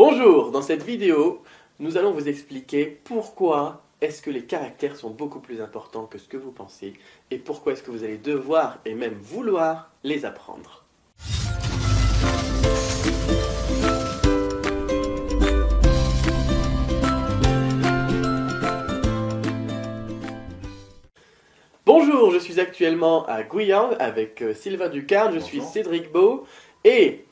Bonjour, dans cette vidéo, nous allons vous expliquer pourquoi est-ce que les caractères sont beaucoup plus importants que ce que vous pensez et pourquoi est-ce que vous allez devoir et même vouloir les apprendre. Bonjour, je suis actuellement à Guiyang avec Sylvain Ducarne, je suis Bonjour. Cédric Beau et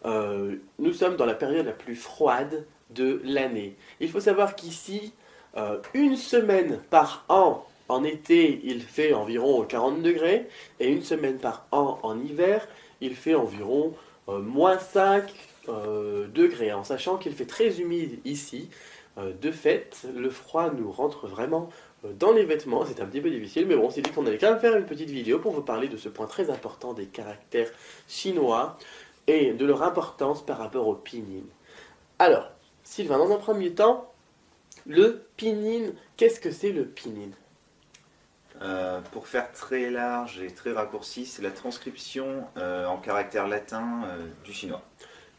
nous sommes dans la période la plus froide de l'année. Il faut savoir qu'ici, une semaine par an en été, il fait environ 40 degrés et une semaine par an en hiver, il fait environ moins 5 degrés, en sachant qu'il fait très humide ici. De fait, le froid nous rentre vraiment dans les vêtements, c'est un petit peu difficile, mais bon, on s'est dit qu'on allait quand même faire une petite vidéo pour vous parler de ce point très important des caractères chinois et de leur importance par rapport au pinyin. Alors, Sylvain, dans un premier temps, le pinyin, qu'est-ce que c'est le pinyin? Pour faire très large et très raccourci, c'est la transcription en caractère latin du chinois,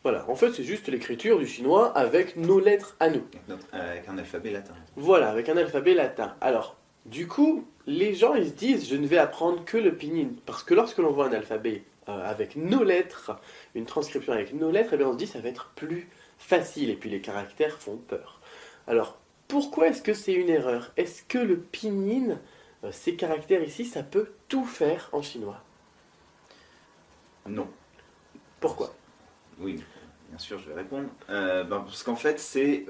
Voilà, en fait, c'est juste l'écriture du chinois avec nos lettres à nous. avec un alphabet latin. Voilà, avec un alphabet latin. Alors, du coup, les gens, ils se disent, je ne vais apprendre que le pinyin. Parce que lorsque l'on voit un alphabet avec nos lettres, une transcription avec nos lettres, eh bien on se dit, ça va être plus facile. Et puis les caractères font peur. Alors, pourquoi est-ce que c'est une erreur? Est-ce que le pinyin, ces caractères ici, ça peut tout faire en chinois? Non. Pourquoi? Oui, bien sûr, je vais répondre. Parce qu'en fait, c'est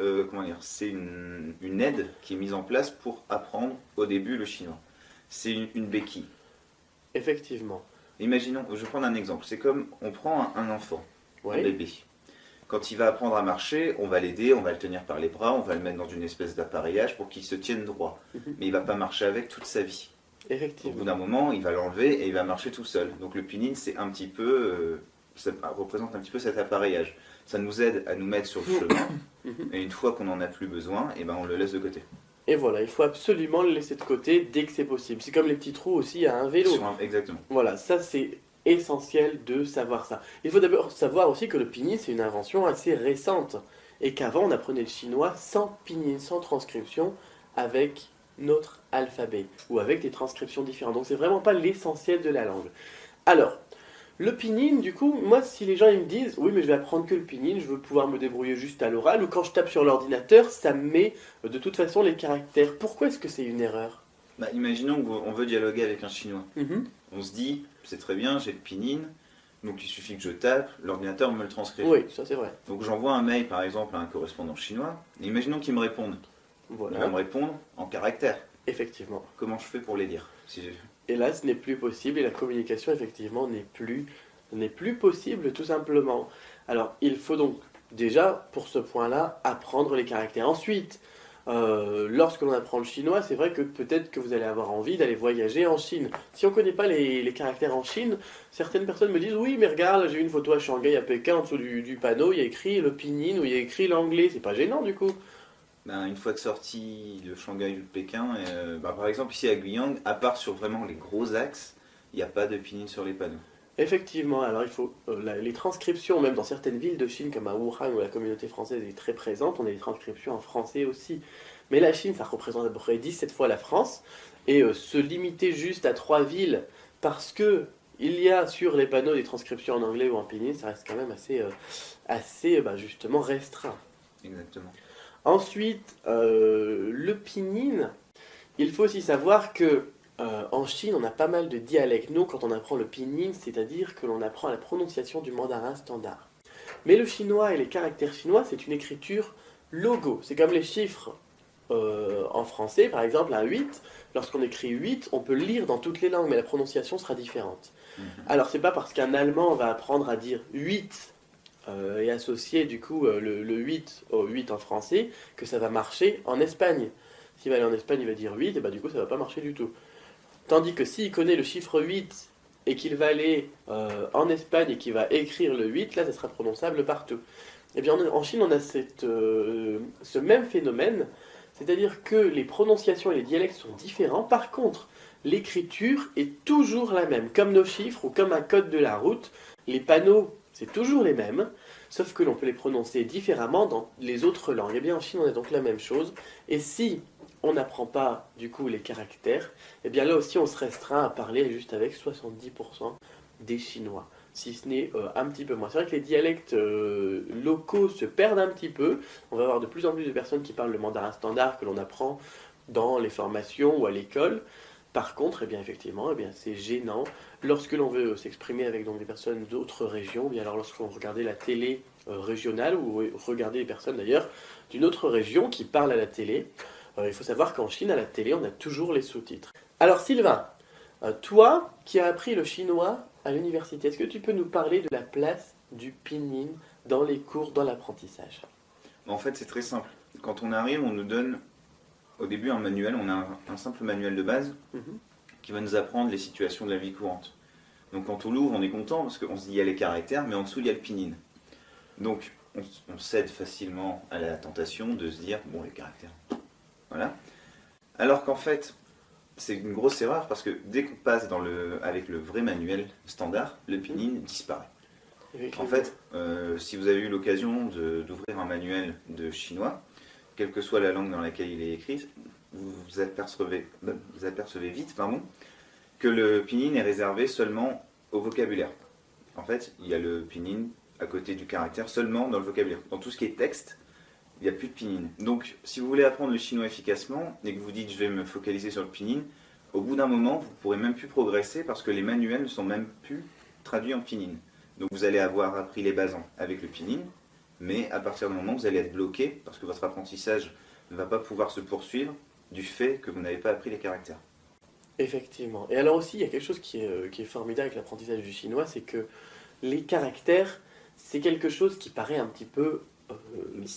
c'est une aide qui est mise en place pour apprendre au début le chinois. C'est une béquille. Effectivement. Imaginons, je vais prendre un exemple. C'est comme on prend un enfant, un Oui, bébé. Quand il va apprendre à marcher, on va l'aider, on va le tenir par les bras, on va le mettre dans une espèce d'appareillage pour qu'il se tienne droit. Mhm. Mais il va pas marcher avec toute sa vie. Au bout effectivement. d'un moment, il va l'enlever et il va marcher tout seul. Donc le pinyin, c'est un petit peu, ça représente un petit peu cet appareillage. Ça nous aide à nous mettre sur le chemin. Mhm. Et une fois qu'on n'en a plus besoin, et ben on le laisse de côté. Et voilà, il faut absolument le laisser de côté dès que c'est possible. C'est comme les petits trous aussi à un vélo. Exactement. Voilà, ça c'est essentiel de savoir ça. Il faut d'abord savoir aussi que le pinyin c'est une invention assez récente et qu'avant on apprenait le chinois sans pinyin, sans transcription, avec notre alphabet ou avec des transcriptions différentes. Donc c'est vraiment pas l'essentiel de la langue. Alors, le pinyin, du coup, moi si les gens ils me disent oui mais je vais apprendre que le pinyin, je veux pouvoir me débrouiller juste à l'oral ou quand je tape sur l'ordinateur, ça me met de toute façon les caractères. Pourquoi est-ce que c'est une erreur? Imaginons qu'on veut dialoguer avec un chinois. Mhm. On se dit, c'est très bien, j'ai le pinyin, donc il suffit que je tape, l'ordinateur me le transcrit. Oui, ça c'est vrai. Donc j'envoie un mail par exemple à un correspondant chinois, et imaginons qu'il me réponde. Il va Voilà, me répondre en caractères. effectivement. Comment je fais pour les lire Et là, ce n'est plus possible et la communication, effectivement, n'est plus possible, tout simplement. Alors, il faut donc, déjà, pour ce point-là, apprendre les caractères. Ensuite, lorsque l'on apprend le chinois, c'est vrai que peut-être que vous allez avoir envie d'aller voyager en Chine. Si on ne connaît pas les caractères en Chine, certaines personnes me disent, oui, mais regarde, j'ai eu une photo à Shanghai, à Pékin, en dessous du panneau, il y a écrit le pinyin ou il y a écrit l'anglais. C'est pas gênant, du coup. Une fois que sorti de Shanghai ou de Pékin, par exemple ici à Guiyang, à part sur vraiment les gros axes, il n'y a pas de pinyin sur les panneaux. Effectivement, alors il faut les transcriptions, même dans certaines villes de Chine comme à Wuhan où la communauté française est très présente, on a des transcriptions en français aussi. Mais la Chine, ça représente à peu près 17 fois la France, et se limiter juste à 3 villes parce que il y a sur les panneaux des transcriptions en anglais ou en pinyin, ça reste quand même assez justement restreint. Exactement. Ensuite, le pinyin, il faut aussi savoir que en Chine, on a pas mal de dialectes. Nous, quand on apprend le pinyin, c'est-à-dire que l'on apprend la prononciation du mandarin standard. Mais le chinois et les caractères chinois, c'est une écriture logo. C'est comme les chiffres en français, par exemple, un 8. Lorsqu'on écrit 8, on peut le lire dans toutes les langues, mais la prononciation sera différente. Alors, c'est pas parce qu'un Allemand va apprendre à dire 8 et associer du coup le 8 au 8 en français que ça va marcher en Espagne. S'il va aller en Espagne, il va dire 8, et bah du coup, ça va pas marcher du tout. Tandis que s'il connaît le chiffre 8 et qu'il va aller en Espagne et qu'il va écrire le 8, là, ça sera prononçable partout. Eh bien, en Chine, on a ce même phénomène, c'est-à-dire que les prononciations et les dialectes sont différents. Par contre, l'écriture est toujours la même. Comme nos chiffres ou comme un code de la route, les panneaux, c'est toujours les mêmes. sauf que l'on peut les prononcer différemment dans les autres langues. Et bien en Chine, on a donc la même chose. Et si on n'apprend pas du coup les caractères, et bien là aussi on se restreint à parler juste avec 70% des Chinois, si ce n'est un petit peu moins. C'est vrai que les dialectes locaux se perdent un petit peu. On va avoir de plus en plus de personnes qui parlent le mandarin standard que l'on apprend dans les formations ou à l'école. Par contre, eh bien, effectivement, eh bien, c'est gênant lorsque l'on veut s'exprimer avec donc, des personnes d'autres régions, bien alors lorsqu'on regardait la télé régionale ou regarder les personnes d'ailleurs d'une autre région qui parlent à la télé. Il faut savoir qu'en Chine, à la télé, on a toujours les sous-titres. Alors Sylvain, toi qui as appris le chinois à l'université, est-ce que tu peux nous parler de la place du pinyin dans les cours, dans l'apprentissage? En fait, c'est très simple. Quand on arrive, on nous donne au début un manuel, on a un simple manuel de base qui va nous apprendre les situations de la vie courante. Donc quand on l'ouvre, on est content parce qu'on se dit il y a les caractères, mais en dessous il y a le pinyin. Donc on cède facilement à la tentation de se dire bon, les caractères. Voilà. Alors qu'en fait, c'est une grosse erreur parce que dès qu'on passe avec le vrai manuel standard, le pinyin disparaît. En fait, si vous avez eu l'occasion d'ouvrir un manuel de chinois, quelle que soit la langue dans laquelle il est écrit, vous apercevez vite que le pinyin est réservé seulement au vocabulaire. En fait, il y a le pinyin à côté du caractère seulement dans le vocabulaire. Dans tout ce qui est texte, il n'y a plus de pinyin. Donc, si vous voulez apprendre le chinois efficacement et que vous dites je vais me focaliser sur le pinyin, au bout d'un moment, vous ne pourrez même plus progresser parce que les manuels ne sont même plus traduits en pinyin. Donc, vous allez avoir appris les bases avec le pinyin, mais à partir du moment où vous allez être bloqué parce que votre apprentissage ne va pas pouvoir se poursuivre du fait que vous n'avez pas appris les caractères. Effectivement. Et alors aussi, il y a quelque chose qui est formidable avec l'apprentissage du chinois, c'est que les caractères, c'est quelque chose qui paraît un petit peu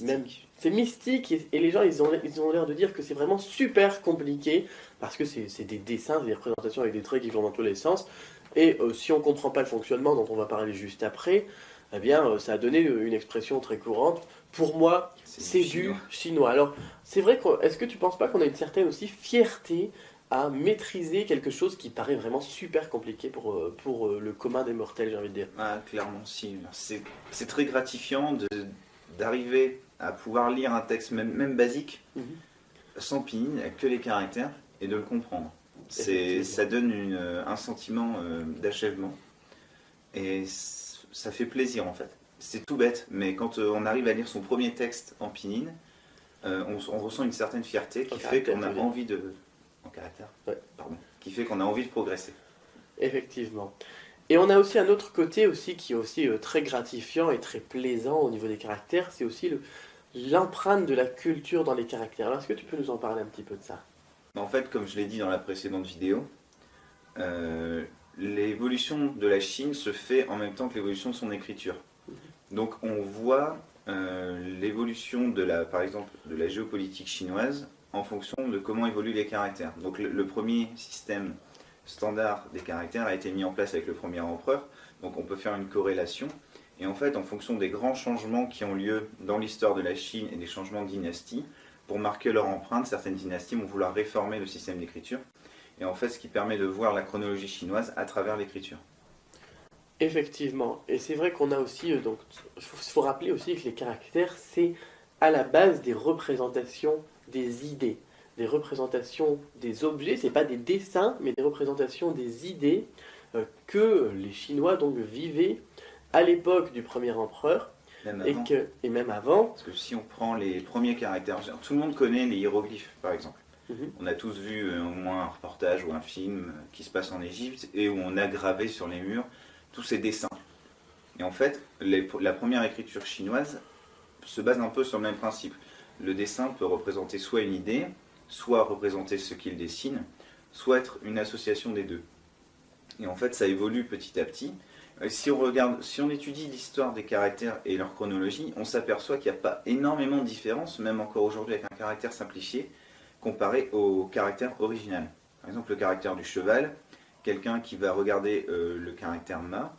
même, c'est mystique et les gens ils ont l'air de dire que c'est vraiment super compliqué parce que c'est des dessins, des représentations avec des traits qui vont dans tous les sens et si on ne comprend pas le fonctionnement dont on va parler juste après, eh bien ça a donné une expression très courante. Pour moi, c'est du chinois. Alors c'est vrai est-ce que tu ne penses pas qu'on a une certaine aussi fierté à maîtriser quelque chose qui paraît vraiment super compliqué pour le commun des mortels, j'ai envie de dire. Ah, clairement, si. C'est très gratifiant d'arriver à pouvoir lire un texte même basique, sans pinyin, avec que les caractères, et de le comprendre. Ça donne un sentiment d'achèvement, et ça fait plaisir en fait. C'est tout bête, mais quand on arrive à lire son premier texte en pinyin, on ressent une certaine fierté qui fait qu'on a envie de... En caractère, pardon. Qui fait qu'on a envie de progresser. Effectivement. Et on a aussi un autre côté aussi qui est aussi très gratifiant et très plaisant au niveau des caractères, c'est aussi l'empreinte de la culture dans les caractères. Alors est-ce que tu peux nous en parler un petit peu de ça? En fait, comme je l'ai dit dans la précédente vidéo, l'évolution de la Chine se fait en même temps que l'évolution de son écriture. Donc on voit l'évolution par exemple, de la géopolitique chinoise en fonction de comment évoluent les caractères. Donc le premier système standard des caractères a été mis en place avec le premier empereur, donc on peut faire une corrélation, et en fait en fonction des grands changements qui ont lieu dans l'histoire de la Chine et des changements de dynastie, pour marquer leur empreinte, certaines dynasties vont vouloir réformer le système d'écriture, et en fait ce qui permet de voir la chronologie chinoise à travers l'écriture. Effectivement, et c'est vrai qu'on a aussi, donc il faut rappeler aussi que les caractères c'est à la base des représentations des idées, des représentations des objets, c'est pas des dessins, mais des représentations des idées que les Chinois donc vivaient à l'époque du premier empereur, et même avant. Parce que si on prend les premiers caractères, tout le monde connaît les hiéroglyphes par exemple. On a tous vu au moins un reportage ou un film qui se passe en Égypte et où on a gravé sur les murs tous ces dessins. Et en fait, la première écriture chinoise se base un peu sur le même principe. Le dessin peut représenter soit une idée, soit représenter ce qu'il dessine, soit être une association des deux. Et en fait, ça évolue petit à petit. Si on étudie l'histoire des caractères et leur chronologie, on s'aperçoit qu'il n'y a pas énormément de différence, même encore aujourd'hui avec un caractère simplifié, comparé au caractère original. Par exemple, le caractère du cheval, quelqu'un qui va regarder le caractère ma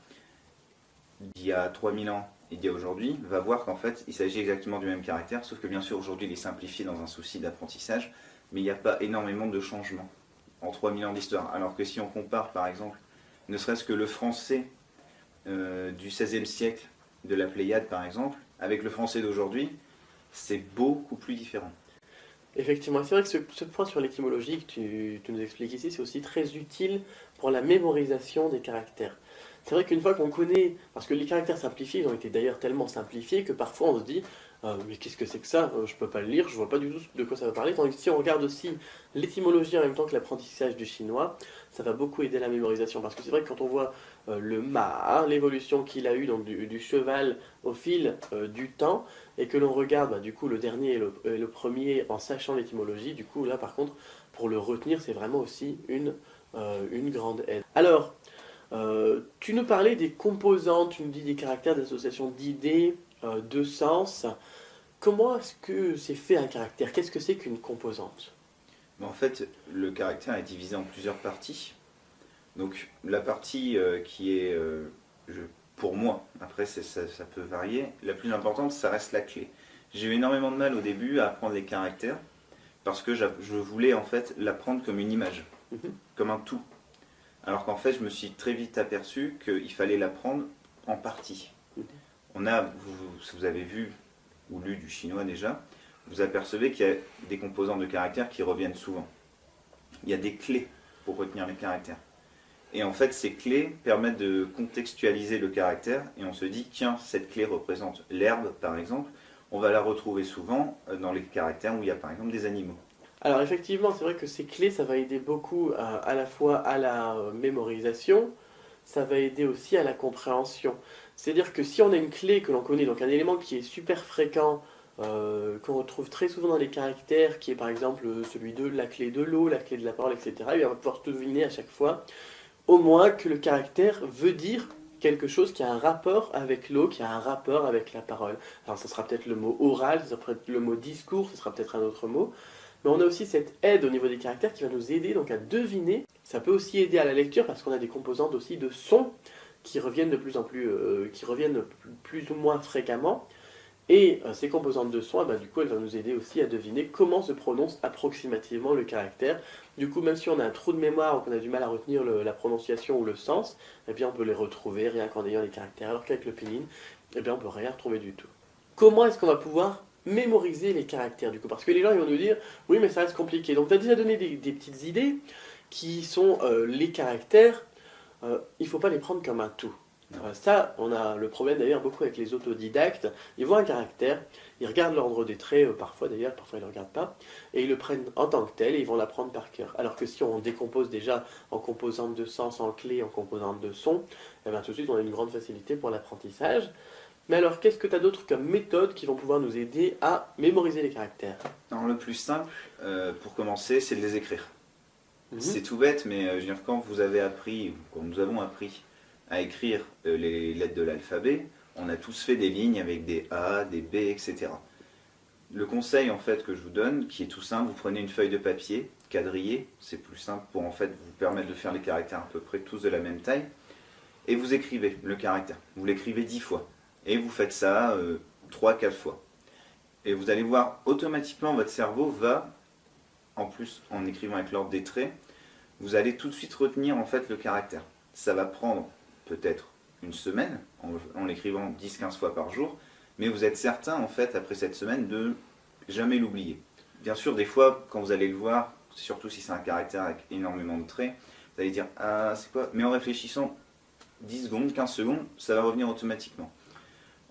d'il y a 3000 ans et d'il y a aujourd'hui, va voir qu'en fait, il s'agit exactement du même caractère, sauf que bien sûr, aujourd'hui, il est simplifié dans un souci d'apprentissage, mais il n'y a pas énormément de changements en 3000 ans d'histoire. Alors que si on compare, par exemple, ne serait-ce que le français du XVIe siècle de la Pléiade par exemple, avec le français d'aujourd'hui, c'est beaucoup plus différent. Effectivement, c'est vrai que ce point sur l'étymologie que tu nous expliques ici, c'est aussi très utile pour la mémorisation des caractères. C'est vrai qu'une fois qu'on connaît, parce que les caractères simplifiés, ils ont été d'ailleurs tellement simplifiés que parfois on se dit mais qu'est-ce que c'est que ça? Je peux pas le lire, je vois pas du tout de quoi ça va parler. Tandis que si on regarde aussi l'étymologie en même temps que l'apprentissage du chinois, ça va beaucoup aider la mémorisation. Parce que c'est vrai que quand on voit le ma, hein, l'évolution qu'il a eu donc du cheval au fil du temps, et que l'on regarde du coup le dernier et le premier en sachant l'étymologie, du coup là par contre, pour le retenir, c'est vraiment aussi une grande aide. Alors, tu nous parlais des composantes, tu nous dis des caractères d'association d'idées, de sens. Comment est-ce que c'est fait un caractère? Qu'est-ce que c'est qu'une composante? En fait, le caractère est divisé en plusieurs parties. Donc la partie qui est, pour moi, après ça peut varier, la plus importante, ça reste la clé. J'ai eu énormément de mal au début à apprendre les caractères parce que je voulais en fait l'apprendre comme une image, comme un tout. Alors qu'en fait, je me suis très vite aperçu qu'il fallait l'apprendre en partie. Si vous avez vu ou lu du chinois déjà, vous apercevez qu'il y a des composants de caractères qui reviennent souvent. Il y a des clés pour retenir les caractères. Et en fait, ces clés permettent de contextualiser le caractère et on se dit, tiens, cette clé représente l'herbe, par exemple, on va la retrouver souvent dans les caractères où il y a par exemple des animaux. Alors effectivement, c'est vrai que ces clés, ça va aider beaucoup à la fois à la mémorisation, ça va aider aussi à la compréhension. C'est-à-dire que si on a une clé que l'on connaît, donc un élément qui est super fréquent, qu'on retrouve très souvent dans les caractères, qui est par exemple celui de la clé de l'eau, la clé de la parole, etc., et on va pouvoir deviner à chaque fois, au moins que le caractère veut dire quelque chose qui a un rapport avec l'eau, qui a un rapport avec la parole. Alors ça sera peut-être le mot oral, ça sera peut-être le mot discours, ce sera peut-être un autre mot, mais on a aussi cette aide au niveau des caractères qui va nous aider donc à deviner. Ça peut aussi aider à la lecture parce qu'on a des composantes aussi de son qui reviennent de plus en plus, qui reviennent plus ou moins fréquemment. Et ces composantes de son, du coup, elles vont nous aider aussi à deviner comment se prononce approximativement le caractère. Du coup, même si on a un trou de mémoire ou qu'on a du mal à retenir la prononciation ou le sens, eh bien, on peut les retrouver rien qu'en ayant les caractères. Alors qu'avec le pinyin, eh bien, on peut rien retrouver du tout. Comment est-ce qu'on va pouvoir mémoriser les caractères du coup? Parce que les gens ils vont nous dire, oui, mais ça reste compliqué. Donc, tu as déjà donné des petites idées qui sont les caractères. Il ne faut pas les prendre comme un tout. Ça, on a le problème d'ailleurs beaucoup avec les autodidactes. Ils voient un caractère, ils regardent l'ordre des traits, parfois d'ailleurs, parfois ils ne le regardent pas, et ils le prennent en tant que tel et ils vont l'apprendre par cœur. Alors que si on décompose déjà en composantes de sens, en clés, en composantes de son, eh bien, tout de suite on a une grande facilité pour l'apprentissage. Mais alors, qu'est-ce que tu as d'autre comme méthodes qui vont pouvoir nous aider à mémoriser les caractères? Alors le plus simple, pour commencer, c'est de les écrire. Mhm. C'est tout bête, mais je veux dire, quand vous avez appris, ou quand nous avons appris à écrire les lettres de l'alphabet, on a tous fait des lignes avec des A, des B, etc. Le conseil en fait que je vous donne, qui est tout simple, vous prenez une feuille de papier, quadrillée, c'est plus simple pour en fait vous permettre de faire les caractères à peu près tous de la même taille, et vous écrivez le caractère. Vous l'écrivez 10 fois, et vous faites ça 3-4 fois. Et vous allez voir, automatiquement votre cerveau va, en plus en écrivant avec l'ordre des traits, vous allez tout de suite retenir en fait le caractère. Ça va prendre peut-être une semaine en l'écrivant 10-15 fois par jour, mais vous êtes certain en fait après cette semaine de jamais l'oublier. Bien sûr, des fois quand vous allez le voir, surtout si c'est un caractère avec énormément de traits, vous allez dire ah c'est quoi, mais en réfléchissant 10 secondes, 15 secondes, ça va revenir automatiquement.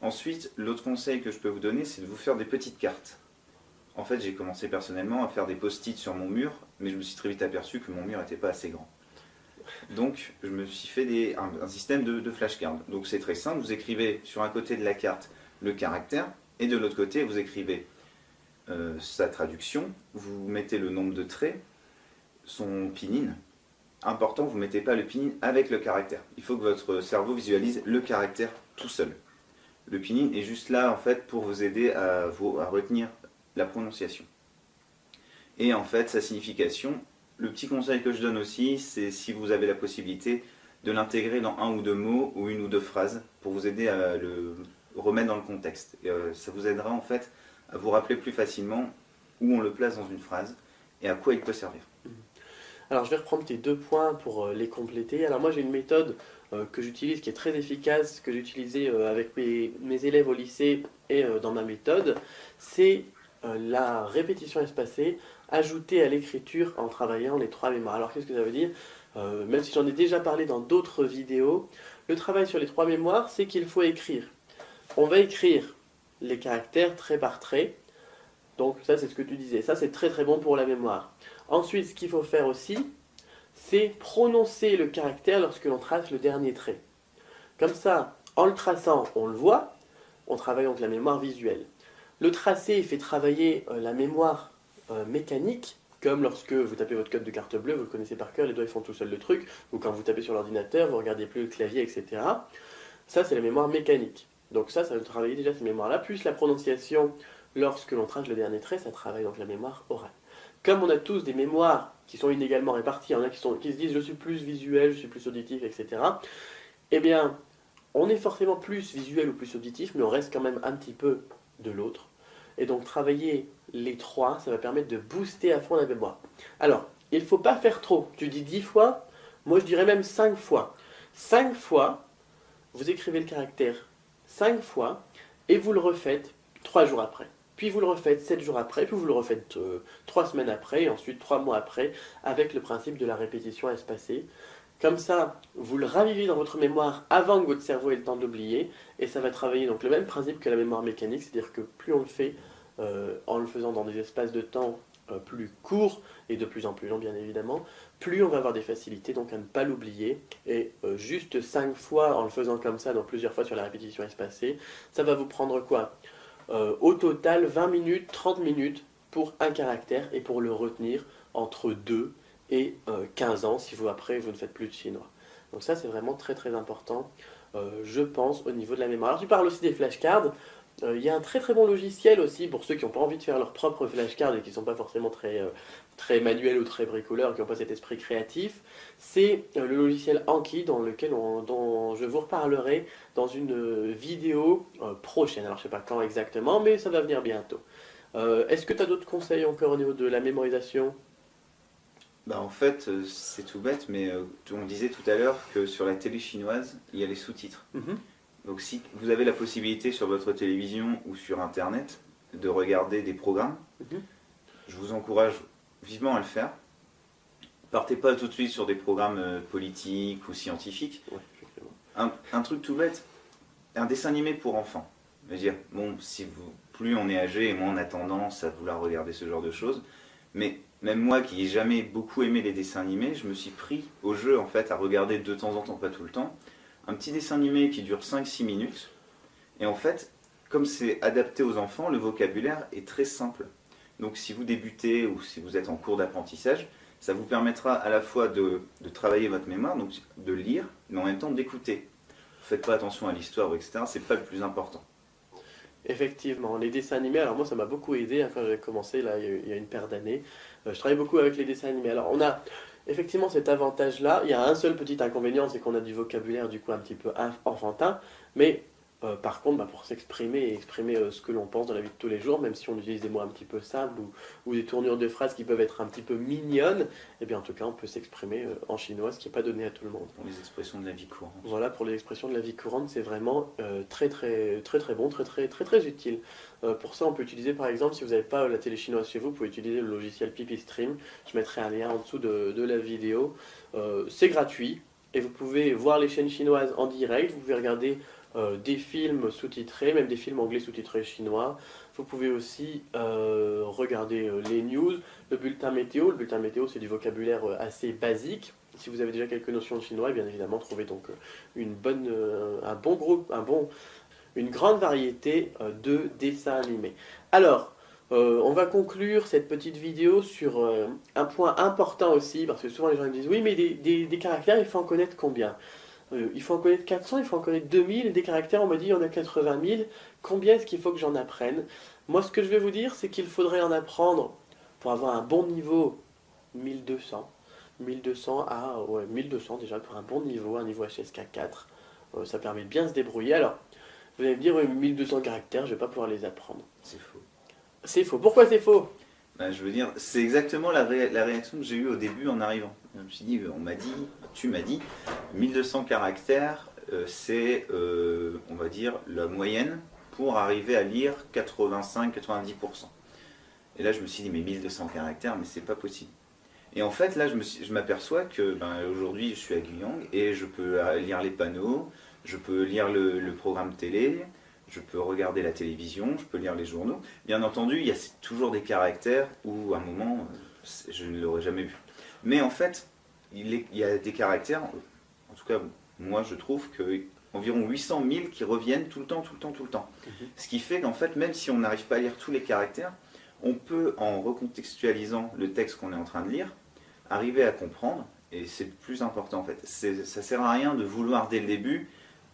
Ensuite, l'autre conseil que je peux vous donner, c'est de vous faire des petites cartes. En fait, j'ai commencé personnellement à faire des post-it sur mon mur, mais je me suis très vite aperçu que mon mur n'était pas assez grand. Donc, je me suis fait un système de flashcards. Donc, c'est très simple. Vous écrivez sur un côté de la carte le caractère, et de l'autre côté, vous écrivez sa traduction. Vous mettez le nombre de traits, son pinyin. Important, vous ne mettez pas le pinyin avec le caractère. Il faut que votre cerveau visualise le caractère tout seul. Le pinyin est juste là, en fait, pour vous aider à retenir la prononciation. Et en fait, sa signification, le petit conseil que je donne aussi, c'est si vous avez la possibilité de l'intégrer dans un ou deux mots ou une ou deux phrases pour vous aider à le remettre dans le contexte. Et, ça vous aidera en fait à vous rappeler plus facilement où on le place dans une phrase et à quoi il peut servir. Alors je vais reprendre tes deux points pour les compléter. Alors moi j'ai une méthode que j'utilise, qui est très efficace, que j'utilisais avec mes élèves au lycée et dans ma méthode, c'est la répétition espacée ajoutée à l'écriture en travaillant les 3 mémoires. Alors qu'est-ce que ça veut dire? Même si j'en ai déjà parlé dans d'autres vidéos, le travail sur les 3 mémoires, c'est qu'il faut écrire. On va écrire les caractères trait par trait. Donc ça, c'est ce que tu disais. Ça, c'est très très bon pour la mémoire. Ensuite, ce qu'il faut faire aussi, c'est prononcer le caractère lorsque l'on trace le dernier trait. Comme ça, en le traçant, on le voit, on travaille donc la mémoire visuelle. Le tracé fait travailler la mémoire mécanique, comme lorsque vous tapez votre code de carte bleue, vous le connaissez par cœur, les doigts ils font tout seuls le truc, ou quand vous tapez sur l'ordinateur, vous ne regardez plus le clavier, etc. Ça, c'est la mémoire mécanique. Donc ça va travailler déjà cette mémoire-là, plus la prononciation lorsque l'on trace le dernier trait, ça travaille donc la mémoire orale. Comme on a tous des mémoires qui sont inégalement réparties, il y en a qui se disent je suis plus visuel, je suis plus auditif, etc. Eh bien, on est forcément plus visuel ou plus auditif, mais on reste quand même un petit peu de l'autre. Et donc travailler les 3, ça va permettre de booster à fond la mémoire. Alors, il ne faut pas faire trop. Tu dis 10 fois, moi je dirais même 5 fois. 5 fois, vous écrivez le caractère 5 fois, et vous le refaites 3 jours après. Puis vous le refaites 7 jours après, puis vous le refaites 3 semaines après, et ensuite 3 mois après, avec le principe de la répétition espacée. Comme ça, vous le ravivez dans votre mémoire avant que votre cerveau ait le temps de l'oublier, et ça va travailler donc le même principe que la mémoire mécanique, c'est-à-dire que plus on le fait en le faisant dans des espaces de temps plus courts, et de plus en plus longs bien évidemment, plus on va avoir des facilités donc à ne pas l'oublier, et juste 5 fois en le faisant comme ça, donc plusieurs fois sur la répétition espacée, ça va vous prendre quoi? Au total 20 minutes, 30 minutes pour un caractère, et pour le retenir entre 2 et 15 ans si vous après vous ne faites plus de chinois. Donc ça c'est vraiment très très important, je pense, au niveau de la mémoire. Alors tu parles aussi des flashcards. Il y a un très très bon logiciel aussi pour ceux qui n'ont pas envie de faire leur propre flashcard et qui ne sont pas forcément très manuels ou très bricoleurs, qui n'ont pas cet esprit créatif. C'est le logiciel Anki dont je vous reparlerai dans une vidéo prochaine. Alors je ne sais pas quand exactement, mais ça va venir bientôt. Est-ce que tu as d'autres conseils encore au niveau de la mémorisation? Bah en fait, c'est tout bête, mais on disait tout à l'heure que sur la télé chinoise, il y a les sous-titres. Donc si vous avez la possibilité sur votre télévision ou sur Internet de regarder des programmes, je vous encourage vivement à le faire. Partez pas tout de suite sur des programmes politiques ou scientifiques. Ouais, un truc tout bête, un dessin animé pour enfants. Je veux dire, bon, plus on est âgé et moins on a tendance à vouloir regarder ce genre de choses, mais même moi qui n'ai jamais beaucoup aimé les dessins animés, je me suis pris au jeu en fait à regarder de temps en temps, pas tout le temps, un petit dessin animé qui dure 5-6 minutes. Et en fait, comme c'est adapté aux enfants, le vocabulaire est très simple. Donc si vous débutez ou si vous êtes en cours d'apprentissage, ça vous permettra à la fois de travailler votre mémoire, donc de lire, mais en même temps d'écouter. Faites pas attention à l'histoire, etc. C'est pas le plus important. Effectivement, les dessins animés, alors moi ça m'a beaucoup aidé quand j'ai commencé là, il y a une paire d'années. Je travaille beaucoup avec les dessins animés. Alors on a effectivement cet avantage-là. Il y a un seul petit inconvénient, c'est qu'on a du vocabulaire du coup un petit peu enfantin. Mais par contre, pour s'exprimer et exprimer ce que l'on pense dans la vie de tous les jours, même si on utilise des mots un petit peu simples ou des tournures de phrases qui peuvent être un petit peu mignonnes, eh bien en tout cas on peut s'exprimer en chinois, ce qui n'est pas donné à tout le monde. Pour les expressions de la vie courante. Voilà, pour les expressions de la vie courante, c'est vraiment très bon, très utile. Pour ça, on peut utiliser par exemple, si vous n'avez pas la télé chinoise chez vous, vous pouvez utiliser le logiciel Pipistream. Je mettrai un lien en dessous de la vidéo. C'est gratuit et vous pouvez voir les chaînes chinoises en direct. Vous pouvez regarder des films sous-titrés, même des films anglais sous-titrés chinois. Vous pouvez aussi regarder les news, le bulletin météo. Le bulletin météo, c'est du vocabulaire assez basique. Si vous avez déjà quelques notions de chinois, bien évidemment, trouvez donc une grande variété de dessins animés. Alors, on va conclure cette petite vidéo sur un point important aussi, parce que souvent les gens me disent « Oui, mais des caractères, il faut en connaître combien ?» Il faut en connaître 400, il faut en connaître 2000, et des caractères, on m'a dit, il y en a 80 000. Combien est-ce qu'il faut que j'en apprenne? Moi, ce que je vais vous dire, c'est qu'il faudrait en apprendre, pour avoir un bon niveau, 1200. 1200 déjà, pour un bon niveau, un niveau HSK4. Ça permet de bien se débrouiller. Alors, vous allez me dire, 1200 caractères, je ne vais pas pouvoir les apprendre. C'est faux. C'est faux. Pourquoi c'est faux? Je veux dire, c'est exactement la réaction que j'ai eue au début en arrivant. Je me suis dit, tu m'as dit, 1200 caractères, c'est, on va dire, la moyenne pour arriver à lire 85-90%. Et là, je me suis dit, mais 1200 caractères, mais c'est pas possible. Et en fait, là, je m'aperçois que aujourd'hui, je suis à Guyang et je peux lire les panneaux, je peux lire le programme télé, je peux regarder la télévision, je peux lire les journaux. Bien entendu, il y a toujours des caractères où, à un moment, je ne l'aurais jamais vu. Mais en fait, il y a des caractères, en tout cas, moi, je trouve qu'environ 800 000 qui reviennent tout le temps. Ce qui fait qu'en fait, même si on n'arrive pas à lire tous les caractères, on peut, en recontextualisant le texte qu'on est en train de lire, arriver à comprendre, et c'est le plus important en fait. Ça sert à rien de vouloir dès le début,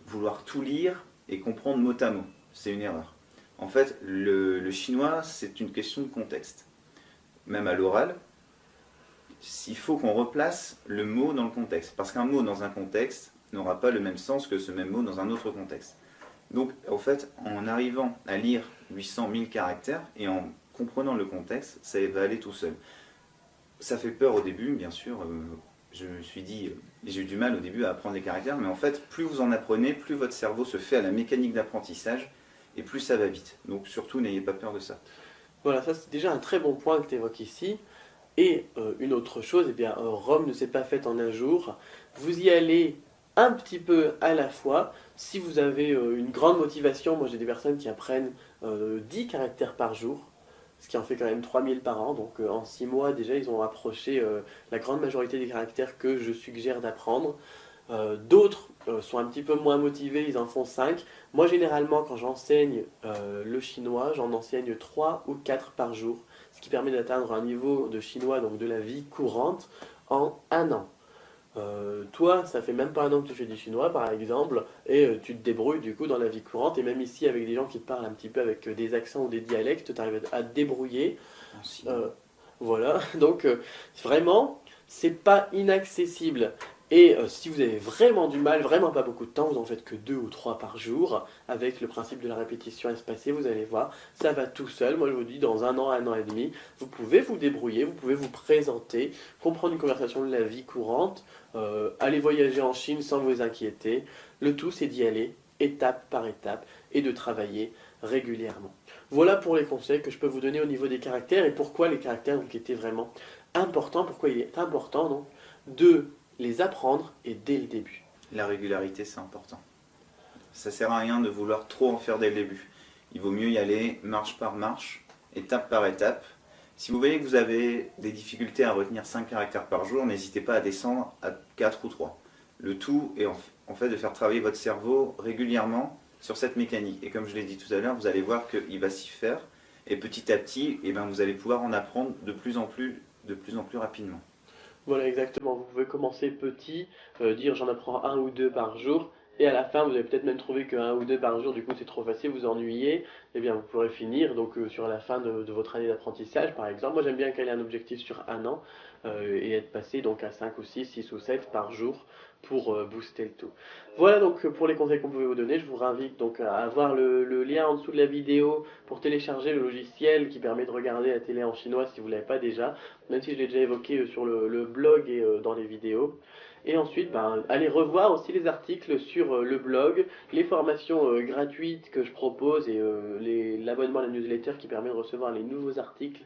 vouloir tout lire et comprendre mot à mot. C'est une erreur. En fait, le chinois, c'est une question de contexte. Même à l'oral, il faut qu'on replace le mot dans le contexte. Parce qu'un mot dans un contexte n'aura pas le même sens que ce même mot dans un autre contexte. Donc, en fait, en arrivant à lire 800 000 caractères et en comprenant le contexte, ça va aller tout seul. Ça fait peur au début, bien sûr. Je me suis dit, j'ai eu du mal au début à apprendre les caractères, mais en fait, plus vous en apprenez, plus votre cerveau se fait à la mécanique d'apprentissage, et plus ça va vite. Donc surtout, n'ayez pas peur de ça. Voilà, ça c'est déjà un très bon point que tu évoques ici. Et une autre chose, eh bien, Rome ne s'est pas faite en un jour. Vous y allez un petit peu à la fois. Si vous avez une grande motivation, moi j'ai des personnes qui apprennent 10 caractères par jour, ce qui en fait quand même 3000 par an. Donc en 6 mois déjà, ils ont approché la grande majorité des caractères que je suggère d'apprendre. D'autres sont un petit peu moins motivés, ils en font 5. Moi généralement quand j'enseigne le chinois, j'en enseigne 3 ou 4 par jour, ce qui permet d'atteindre un niveau de chinois, donc de la vie courante, en un an. Toi, ça fait même pas un an que tu fais du chinois, par exemple, et tu te débrouilles du coup dans la vie courante, et même ici avec des gens qui te parlent un petit peu avec des accents ou des dialectes, tu arrives à te débrouiller. Voilà, donc vraiment, c'est pas inaccessible. Et si vous avez vraiment du mal, vraiment pas beaucoup de temps, vous en faites que 2 ou 3 par jour, avec le principe de la répétition espacée, vous allez voir, ça va tout seul. Moi je vous dis, dans un an et demi, vous pouvez vous débrouiller, vous pouvez vous présenter, comprendre une conversation de la vie courante, aller voyager en Chine sans vous inquiéter. Le tout, c'est d'y aller étape par étape et de travailler régulièrement. Voilà pour les conseils que je peux vous donner au niveau des caractères et pourquoi les caractères ont été vraiment importants, pourquoi il est important donc, de les apprendre et dès le début. La régularité, c'est important. Ça sert à rien de vouloir trop en faire dès le début. Il vaut mieux y aller marche par marche, étape par étape. Si vous voyez que vous avez des difficultés à retenir 5 caractères par jour, n'hésitez pas à descendre à 4 ou 3. Le tout est en fait de faire travailler votre cerveau régulièrement sur cette mécanique. Et comme je l'ai dit tout à l'heure, vous allez voir qu'il va s'y faire. Et petit à petit, vous allez pouvoir en apprendre de plus en plus rapidement. Voilà, exactement. Vous pouvez commencer petit, dire j'en apprends un ou deux par jour, et à la fin, vous allez peut-être même trouver que un ou deux par jour, du coup, c'est trop facile, vous ennuyez. Eh bien, vous pourrez finir donc sur la fin de votre année d'apprentissage, par exemple. Moi, j'aime bien caler un objectif sur un an et être passé donc à 5 ou 6, 6 ou 7 par jour pour booster le tout. Voilà donc pour les conseils qu'on pouvait vous donner. Je vous invite donc à avoir le lien en dessous de la vidéo pour télécharger le logiciel qui permet de regarder la télé en chinois si vous ne l'avez pas déjà, même si je l'ai déjà évoqué sur le blog et dans les vidéos. Et ensuite, allez revoir aussi les articles sur le blog, les formations gratuites que je propose et l'abonnement à la newsletter qui permet de recevoir les nouveaux articles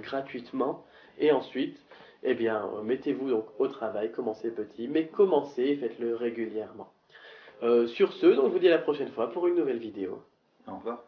gratuitement. Et ensuite, eh bien, mettez-vous donc au travail, commencez petit, mais commencez et faites-le régulièrement. Sur ce, donc je vous dis à la prochaine fois pour une nouvelle vidéo. Au revoir.